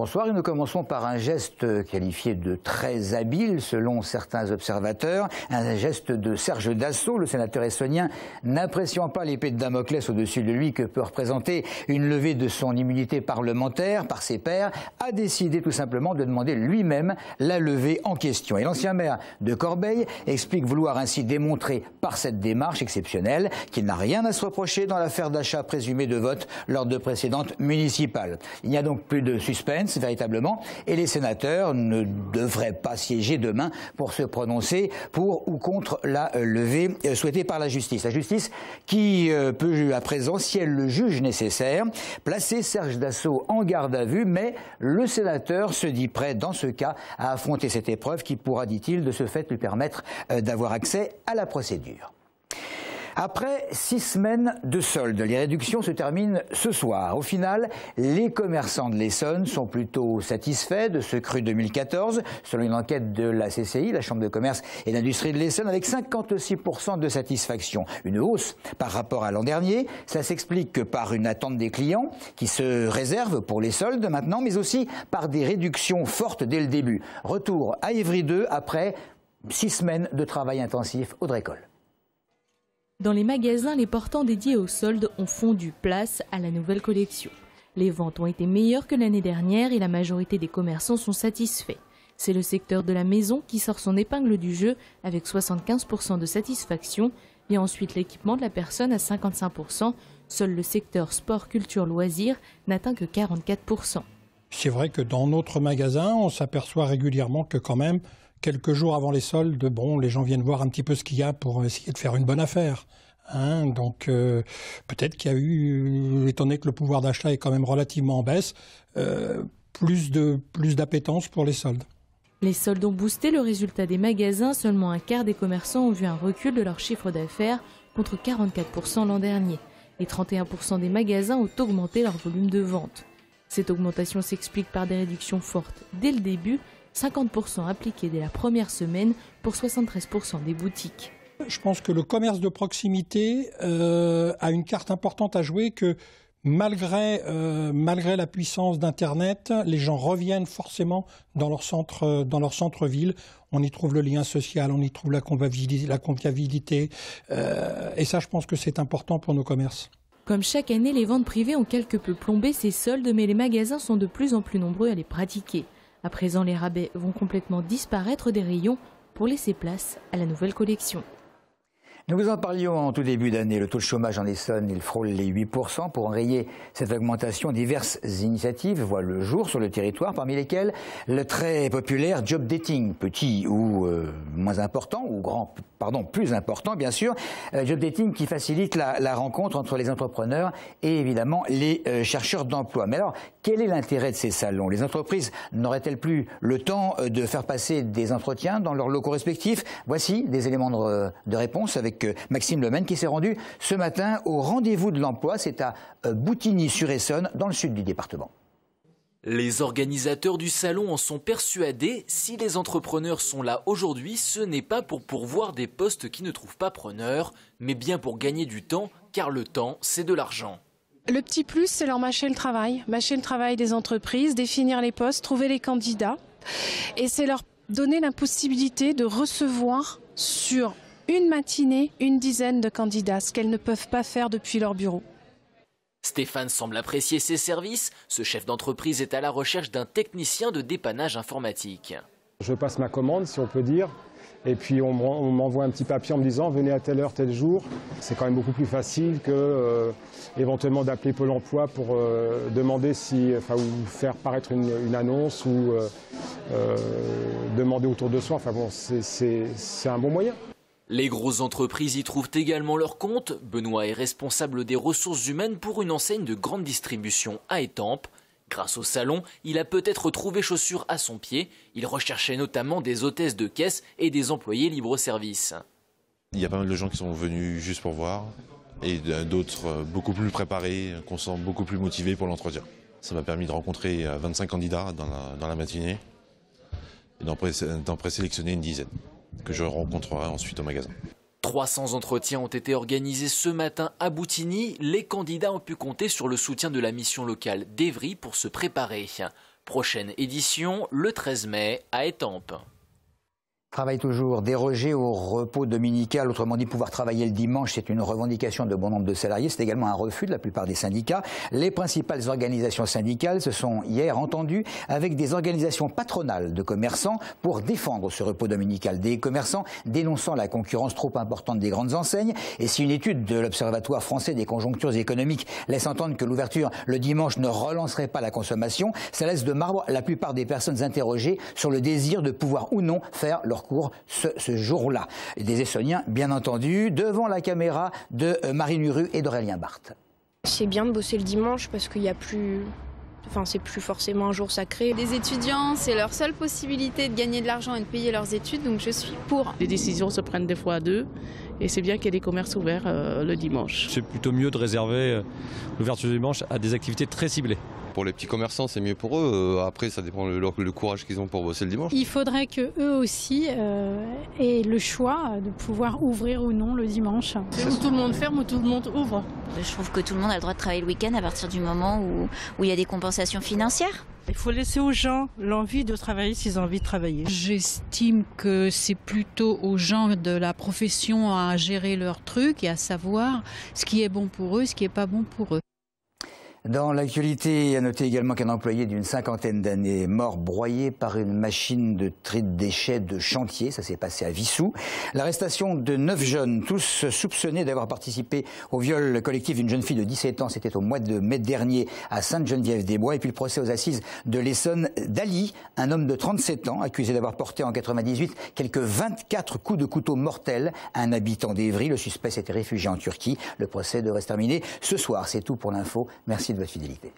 bonsoir. Et nous commençons par un geste qualifié de très habile selon certains observateurs. Un geste de Serge Dassault, le sénateur essonien, n'appréciant pas l'épée de Damoclès au-dessus de lui que peut représenter une levée de son immunité parlementaire par ses pairs, a décidé tout simplement de demander lui-même la levée en question. Et l'ancien maire de Corbeil explique vouloir ainsi démontrer par cette démarche exceptionnelle qu'il n'a rien à se reprocher dans l'affaire d'achat présumé de vote lors de précédentes municipales. Il n'y a donc plus de suspense véritablement et les sénateurs ne devraient pas siéger demain pour se prononcer pour ou contre la levée souhaitée par la justice. La justice qui peut à présent, si elle le juge nécessaire, placer Serge Dassault en garde à vue, mais le sénateur se dit prêt dans ce cas à affronter cette épreuve qui pourra, dit-il, de ce fait lui permettre d'avoir accès à la procédure. Après 6 semaines de soldes, les réductions se terminent ce soir. Au final, les commerçants de l'Essonne sont plutôt satisfaits de ce cru 2014, selon une enquête de la CCI, la Chambre de commerce et d'industrie de l'Essonne, avec 56% de satisfaction. Une hausse par rapport à l'an dernier. Ça s'explique par une attente des clients qui se réservent pour les soldes maintenant, mais aussi par des réductions fortes dès le début. Retour à Évry 2 après 6 semaines de travail intensif. Audrey Coll. Dans les magasins, les portants dédiés aux soldes ont fondu place à la nouvelle collection. Les ventes ont été meilleures que l'année dernière et la majorité des commerçants sont satisfaits. C'est le secteur de la maison qui sort son épingle du jeu avec 75% de satisfaction et ensuite l'équipement de la personne à 55%. Seul le secteur sport, culture, loisirs n'atteint que 44%. C'est vrai que dans notre magasin, on s'aperçoit régulièrement que quand même, quelques jours avant les soldes, bon, les gens viennent voir un petit peu ce qu'il y a pour essayer de faire une bonne affaire. Donc peut-être qu'il y a eu, étant donné que le pouvoir d'achat est quand même relativement en baisse, plus d'appétence pour les soldes. Les soldes ont boosté le résultat des magasins. Seulement un quart des commerçants ont vu un recul de leur chiffre d'affaires contre 44% l'an dernier. Et 31% des magasins ont augmenté leur volume de vente. Cette augmentation s'explique par des réductions fortes dès le début, 50% appliqués dès la première semaine pour 73% des boutiques. Je pense que le commerce de proximité a une carte importante à jouer, que malgré la puissance d'Internet, les gens reviennent forcément dans leur centre-ville. On y trouve le lien social, on y trouve la convivialité. Et ça, je pense que c'est important pour nos commerces. Comme chaque année, les ventes privées ont quelque peu plombé ces soldes, mais les magasins sont de plus en plus nombreux à les pratiquer. À présent, les rabais vont complètement disparaître des rayons pour laisser place à la nouvelle collection. Nous vous en parlions en tout début d'année. Le taux de chômage en Essonne, il frôle les 8%. Pour enrayer cette augmentation, diverses initiatives voient le jour sur le territoire, parmi lesquelles le très populaire job dating, petit ou moins important, ou plus important bien sûr. Job dating qui facilite la rencontre entre les entrepreneurs et évidemment les chercheurs d'emploi. Mais alors, quel est l'intérêt de ces salons? Les entreprises n'auraient-elles plus le temps de faire passer des entretiens dans leurs locaux respectifs? Voici des éléments de réponse avec Maxime Lemaine qui s'est rendu ce matin au rendez-vous de l'emploi. C'est à Boutigny-sur-Essonne, dans le sud du département. Les organisateurs du salon en sont persuadés. Si les entrepreneurs sont là aujourd'hui, ce n'est pas pour pourvoir des postes qui ne trouvent pas preneurs, mais bien pour gagner du temps, car le temps, c'est de l'argent. Le petit plus, c'est leur mâcher le travail des entreprises, définir les postes, trouver les candidats. Et c'est leur donner la possibilité de recevoir sur une matinée une dizaine de candidats, ce qu'elles ne peuvent pas faire depuis leur bureau. Stéphane semble apprécier ses services. Ce chef d'entreprise est à la recherche d'un technicien de dépannage informatique. Je passe ma commande, si on peut dire, et puis on m'envoie un petit papier en me disant « venez à telle heure, tel jour ». C'est quand même beaucoup plus facile que éventuellement d'appeler Pôle emploi pour demander ou faire paraître une annonce ou demander autour de soi. Enfin bon, c'est un bon moyen. Les grosses entreprises y trouvent également leur compte. Benoît est responsable des ressources humaines pour une enseigne de grande distribution à Étampes. Grâce au salon, il a peut-être trouvé chaussures à son pied. Il recherchait notamment des hôtesses de caisse et des employés libre-service. Il y a pas mal de gens qui sont venus juste pour voir et d'autres beaucoup plus préparés, qu'on sent beaucoup plus motivés pour l'entretien. Ça m'a permis de rencontrer 25 candidats dans la matinée et d'en présélectionner une dizaine que je rencontrerai ensuite au magasin. 300 entretiens ont été organisés ce matin à Boutigny. Les candidats ont pu compter sur le soutien de la mission locale d'Évry pour se préparer. Prochaine édition le 13 mai à Étampes. Travail toujours, déroger au repos dominical, autrement dit pouvoir travailler le dimanche, c'est une revendication de bon nombre de salariés, c'est également un refus de la plupart des syndicats. Les principales organisations syndicales se sont hier entendues avec des organisations patronales de commerçants pour défendre ce repos dominical. Des commerçants dénonçant la concurrence trop importante des grandes enseignes. Et si une étude de l'Observatoire français des conjonctures économiques laisse entendre que l'ouverture le dimanche ne relancerait pas la consommation, ça laisse de marbre la plupart des personnes interrogées sur le désir de pouvoir ou non faire leur cours ce jour-là. Des Essonniens, bien entendu, devant la caméra de Marine Uru et d'Aurélien Barthes. C'est bien de bosser le dimanche parce qu'il n'y a plus... Enfin, c'est plus forcément un jour sacré. Les étudiants, c'est leur seule possibilité de gagner de l'argent et de payer leurs études, donc je suis pour. Les décisions se prennent des fois à deux et c'est bien qu'il y ait des commerces ouverts le dimanche. C'est plutôt mieux de réserver l'ouverture du dimanche à des activités très ciblées. Pour les petits commerçants, c'est mieux pour eux. Après, ça dépend le courage qu'ils ont pour bosser le dimanche. Il faudrait qu'eux aussi aient le choix de pouvoir ouvrir ou non le dimanche. C'est où tout le monde ferme ou tout le monde ouvre. Je trouve que tout le monde a le droit de travailler le week-end à partir du moment où il y a des compensations financières. Il faut laisser aux gens l'envie de travailler s'ils ont envie de travailler. J'estime que c'est plutôt aux gens de la profession à gérer leur truc et à savoir ce qui est bon pour eux, ce qui n'est pas bon pour eux. Dans l'actualité, à noter également qu'un employé d'une cinquantaine d'années est mort broyé par une machine de tri de déchets de chantier. Ça s'est passé à Vissou. L'arrestation de 9 jeunes, tous soupçonnés d'avoir participé au viol collectif d'une jeune fille de 17 ans. C'était au mois de mai dernier à Sainte-Geneviève-des-Bois. Et puis le procès aux assises de l'Essonne d'Ali, un homme de 37 ans, accusé d'avoir porté en 98 quelques 24 coups de couteau mortels à un habitant d'Évry. Le suspect s'était réfugié en Turquie. Le procès devrait se terminer ce soir. C'est tout pour l'info. Merci de votre fidélité.